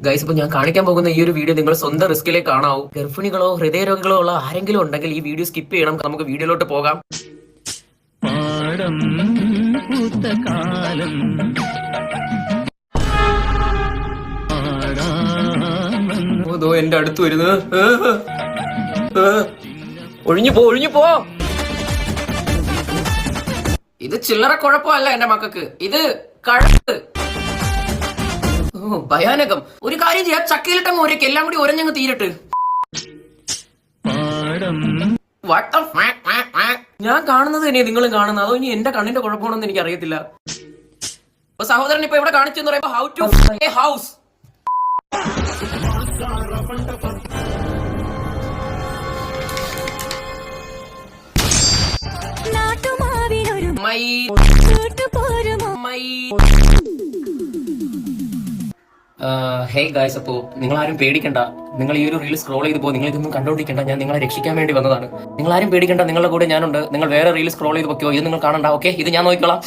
Guys, ഇപ്പൊ ഞാൻ കാണിക്കാൻ പോകുന്ന ഈ ഒരു വീഡിയോ നിങ്ങൾ സ്വന്തം റിസ്കിലേക്ക് കാണാവൂ. ഗർഭിണികളോ ഹൃദയരോഗികളോ ഉള്ള ആരെങ്കിലും ഉണ്ടെങ്കിൽ ഈ വീഡിയോ സ്കിപ്പ് ചെയ്യണം. നമുക്ക് വീഡിയോയിലോട്ട് പോകാം. എന്റെ അടുത്ത് വരുന്നത്. ഒഴിഞ്ഞു പോ. ഇത് ചില്ലറ കുഴപ്പമല്ല എന്റെ മക്കൾക്ക്, ഇത് കഴുത്ത്. ഭയാനകം. ഒരു കാര്യം ചെയ്യാം, ചക്കയിലിട്ടങ്ങ് ഒരക്ക് എല്ലാം കൂടി ഒരഞ്ഞങ്ങ് തീരട്ട്. ഞാൻ കാണുന്നത് തന്നെ നിങ്ങളും കാണുന്നത്, അതോ ഇനി എന്റെ കണ്ണിന്റെ കുഴപ്പമാണെന്ന് എനിക്ക് അറിയത്തില്ല. സഹോദരൻ ഇപ്പൊ ഇവിടെ കാണിച്ചു എന്ന് പറയുമ്പോ how to house. Hey guys, അപ്പോ നിങ്ങൾ ആരും പേടിക്കണ്ട. നിങ്ങൾ ഈ ഒരു റീൽ സ്ക്രോൾ ചെയ്ത് നിങ്ങൾ ഇതൊന്നും കണ്ടോണ്ടിരിക്കണ്ട. ഞാൻ നിങ്ങളെ രക്ഷിക്കാൻ വേണ്ടി വന്നതാണ്. നിങ്ങൾ ആരും പേടിക്കണ്ട, നിങ്ങളുടെ കൂടെ ഞാനുണ്ട്. നിങ്ങൾ വേറെ റീൽ സ്ക്രോൾ ചെയ്ത് പൊക്കോ, ഇത് നിങ്ങൾ കാണണ്ട. ഓക്കെ, ഇത് ഞാൻ നോക്കിക്കോളാം.